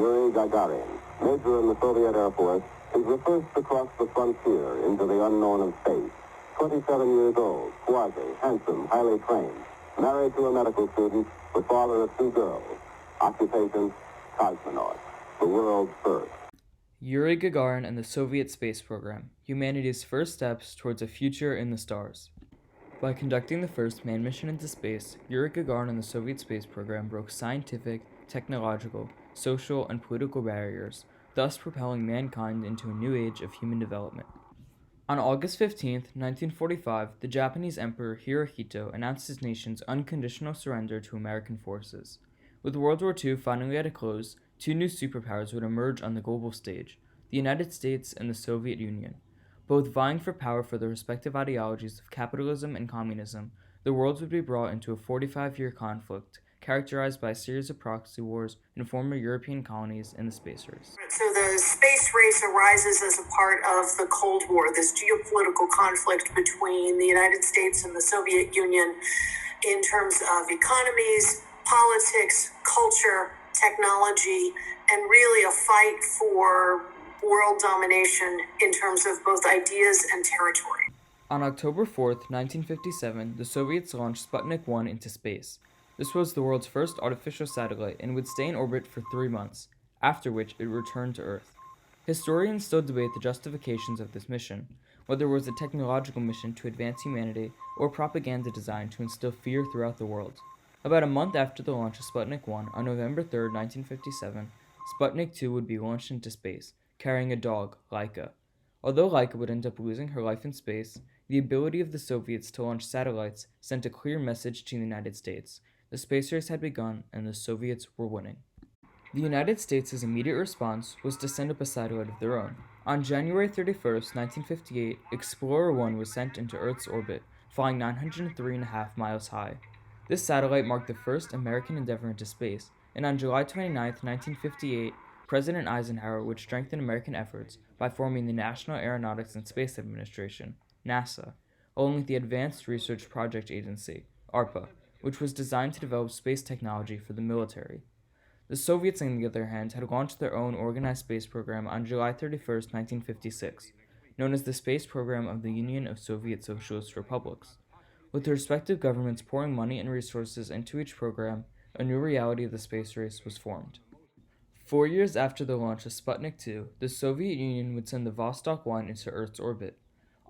Yuri Gagarin, major in the Soviet Air Force, is the first to cross the frontier into the unknown of space. 27 years old, swarthy, handsome, highly trained, married to a medical student, the father of 2 girls. Occupation, cosmonaut, the world's first. Yuri Gagarin and the Soviet space program, humanity's first steps towards a future in the stars. By conducting the first manned mission into space, Yuri Gagarin and the Soviet space program broke scientific, technological, social, and political barriers, thus propelling mankind into a new age of human development. On August 15, 1945, the Japanese Emperor Hirohito announced his nation's unconditional surrender to American forces. With World War II finally at a close, 2 new superpowers would emerge on the global stage, the United States and the Soviet Union. Both vying for power for their respective ideologies of capitalism and communism, the worlds would be brought into a 45-year conflict characterized by a series of proxy wars in former European colonies in the space race. So the space race arises as a part of the Cold War, this geopolitical conflict between the United States and the Soviet Union in terms of economies, politics, culture, technology, and really a fight for world domination in terms of both ideas and territory. On October 4, 1957, the Soviets launched Sputnik 1 into space. This was the world's first artificial satellite and would stay in orbit for 3 months, after which it returned to Earth. Historians still debate the justifications of this mission, whether it was a technological mission to advance humanity or propaganda designed to instill fear throughout the world. About a month after the launch of Sputnik 1, on November 3, 1957, Sputnik 2 would be launched into space, carrying a dog, Laika. Although Laika would end up losing her life in space, the ability of the Soviets to launch satellites sent a clear message to the United States. The space race had begun, and the Soviets were winning. The United States' immediate response was to send up a satellite of their own. On January 31, 1958, Explorer 1 was sent into Earth's orbit, flying 903.5 miles high. This satellite marked the first American endeavor into space, and on July 29, 1958, President Eisenhower would strengthen American efforts by forming the National Aeronautics and Space Administration, NASA, along with the Advanced Research Project Agency, ARPA, which was designed to develop space technology for the military. The Soviets, on the other hand, had launched their own organized space program on July 31, 1956, known as the Space Program of the Union of Soviet Socialist Republics. With the respective governments pouring money and resources into each program, a new reality of the space race was formed. 4 years after the launch of Sputnik 2, the Soviet Union would send the Vostok 1 into Earth's orbit.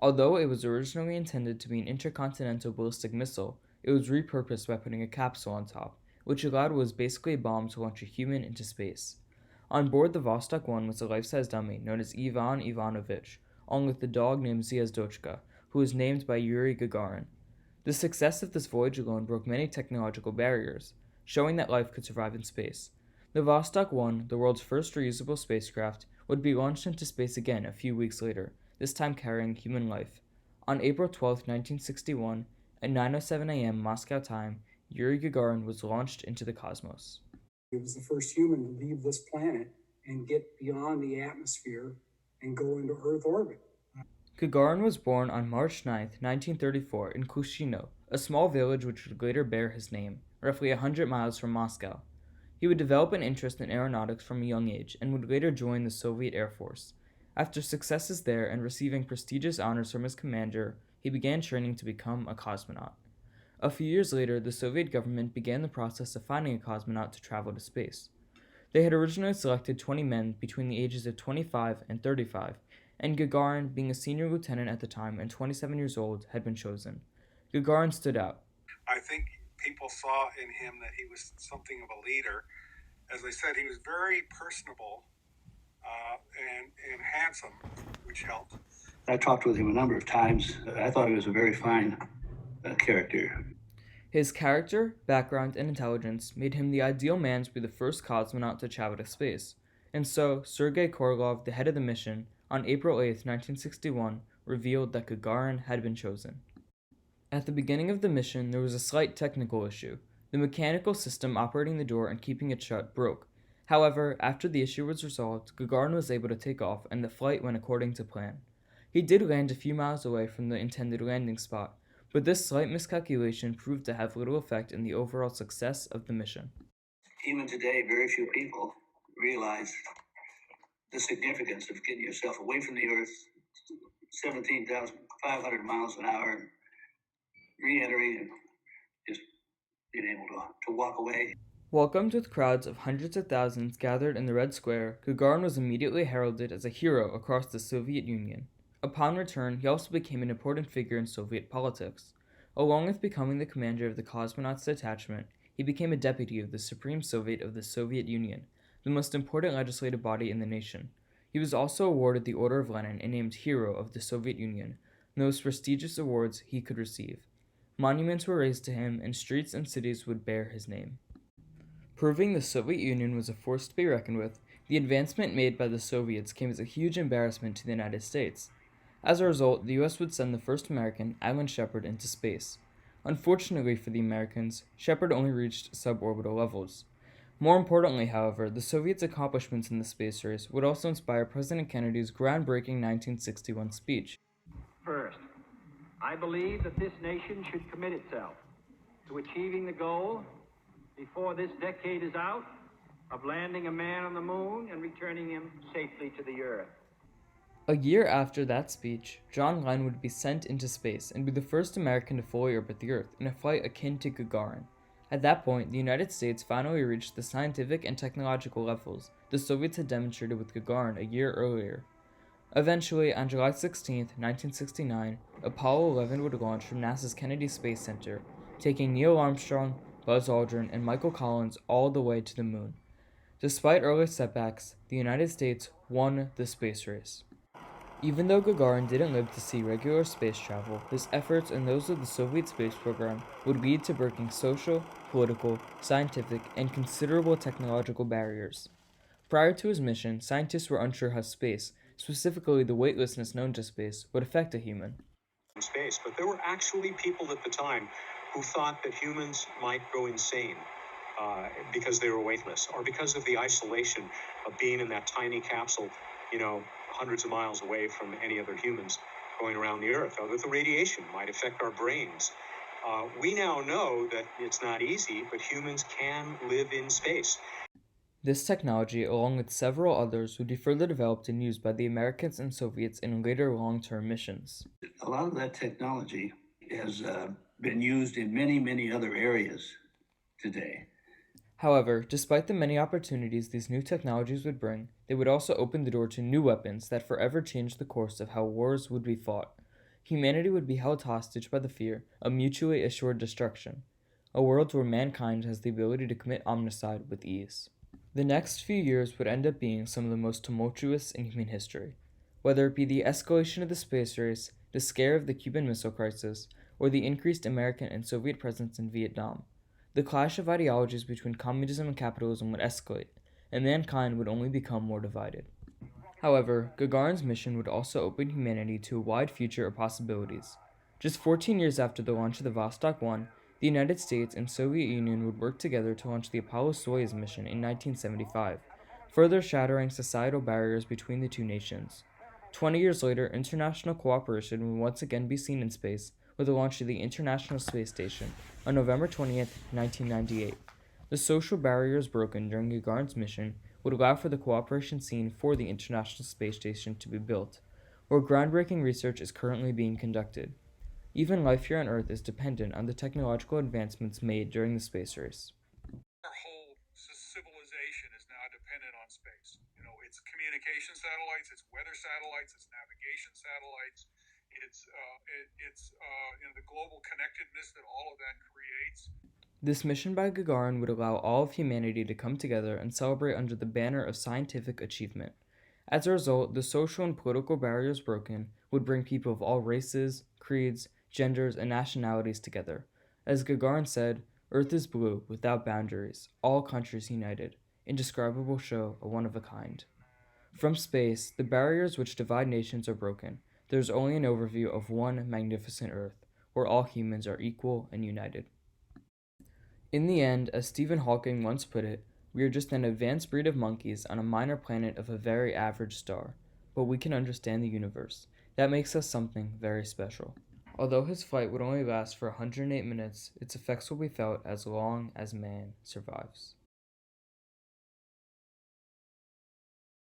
Although it was originally intended to be an intercontinental ballistic missile, it was repurposed by putting a capsule on top, which allowed what was basically a bomb to launch a human into space. On board the Vostok 1 was a life-size dummy known as Ivan Ivanovich, along with the dog named Zvezdochka, who was named by Yuri Gagarin. The success of this voyage alone broke many technological barriers, showing that life could survive in space. The Vostok 1, the world's first reusable spacecraft, would be launched into space again a few weeks later, this time carrying human life. On April 12, 1961, at 9:07 a.m. Moscow time, Yuri Gagarin was launched into the cosmos. He was the first human to leave this planet and get beyond the atmosphere and go into Earth orbit. Gagarin was born on March 9, 1934, in Kushino, a small village which would later bear his name, roughly 100 miles from Moscow. He would develop an interest in aeronautics from a young age and would later join the Soviet Air Force. After successes there and receiving prestigious honors from his commander, he began training to become a cosmonaut. A few years later, the Soviet government began the process of finding a cosmonaut to travel to space. They had originally selected 20 men between the ages of 25 and 35, and Gagarin, being a senior lieutenant at the time and 27 years old, had been chosen. Gagarin stood out. I think people saw in him that he was something of a leader. As I said, he was very personable and handsome, which helped. I talked with him a number of times. I thought he was a very fine character. His character, background, and intelligence made him the ideal man to be the first cosmonaut to travel to space. And so, Sergei Korolev, the head of the mission, on April 8, 1961, revealed that Gagarin had been chosen. At the beginning of the mission, there was a slight technical issue. The mechanical system operating the door and keeping it shut broke. However, after the issue was resolved, Gagarin was able to take off and the flight went according to plan. He did land a few miles away from the intended landing spot, but this slight miscalculation proved to have little effect in the overall success of the mission. Even today, very few people realize the significance of getting yourself away from the Earth, 17,500 miles an hour, re-entering and just being able to walk away. Welcomed with crowds of hundreds of thousands gathered in the Red Square, Gagarin was immediately heralded as a hero across the Soviet Union. Upon return, he also became an important figure in Soviet politics. Along with becoming the commander of the Cosmonauts Detachment, he became a deputy of the Supreme Soviet of the Soviet Union, the most important legislative body in the nation. He was also awarded the Order of Lenin and named Hero of the Soviet Union, the most prestigious awards he could receive. Monuments were raised to him, and streets and cities would bear his name. Proving the Soviet Union was a force to be reckoned with, the advancement made by the Soviets came as a huge embarrassment to the United States. As a result, the US would send the first American, Alan Shepard, into space. Unfortunately for the Americans, Shepard only reached suborbital levels. More importantly, however, the Soviets' accomplishments in the space race would also inspire President Kennedy's groundbreaking 1961 speech. First, I believe that this nation should commit itself to achieving the goal, before this decade is out, of landing a man on the moon and returning him safely to the Earth. A year after that speech, John Glenn would be sent into space and be the first American to fully orbit the Earth in a flight akin to Gagarin. At that point, the United States finally reached the scientific and technological levels the Soviets had demonstrated with Gagarin a year earlier. Eventually, on July 16, 1969, Apollo 11 would launch from NASA's Kennedy Space Center, taking Neil Armstrong, Buzz Aldrin, and Michael Collins all the way to the moon. Despite early setbacks, the United States won the space race. Even though Gagarin didn't live to see regular space travel, his efforts and those of the Soviet space program would lead to breaking social, political, scientific, and considerable technological barriers. Prior to his mission, scientists were unsure how space, specifically the weightlessness known to space, would affect a human. In space, but there were actually people at the time who thought that humans might go insane because they were weightless, or because of the isolation of being in that tiny capsule, hundreds of miles away from any other humans going around the Earth, or that the radiation might affect our brains. We now know that it's not easy, but humans can live in space. This technology, along with several others, would be further developed and used by the Americans and Soviets in later long-term missions. A lot of that technology has been used in many, many other areas today. However, despite the many opportunities these new technologies would bring, they would also open the door to new weapons that forever changed the course of how wars would be fought. Humanity would be held hostage by the fear of mutually assured destruction, a world where mankind has the ability to commit omnicide with ease. The next few years would end up being some of the most tumultuous in human history. Whether it be the escalation of the space race, the scare of the Cuban Missile Crisis, or the increased American and Soviet presence in Vietnam, the clash of ideologies between communism and capitalism would escalate, and mankind would only become more divided. However, Gagarin's mission would also open humanity to a wide future of possibilities. Just 14 years after the launch of the Vostok 1, the United States and Soviet Union would work together to launch the Apollo-Soyuz mission in 1975, further shattering societal barriers between the two nations. 20 years later, international cooperation would once again be seen in space with the launch of the International Space Station on November 20th, 1998. The social barriers broken during Gagarin's mission would allow for the cooperation seen for the International Space Station to be built, where groundbreaking research is currently being conducted. Even life here on Earth is dependent on the technological advancements made during the space race. Our whole civilization is now dependent on space. It's communication satellites, it's weather satellites, it's navigation satellites, it's the global connectedness that all of that creates. This mission by Gagarin would allow all of humanity to come together and celebrate under the banner of scientific achievement. As a result, the social and political barriers broken would bring people of all races, creeds, genders, and nationalities together. As Gagarin said, "Earth is blue, without boundaries, all countries united, indescribable show, a one of a kind." From space, the barriers which divide nations are broken. There's only an overview of one magnificent Earth, where all humans are equal and united. In the end, as Stephen Hawking once put it, we are just an advanced breed of monkeys on a minor planet of a very average star, but we can understand the universe. That makes us something very special. Although his flight would only last for 108 minutes, its effects will be felt as long as man survives.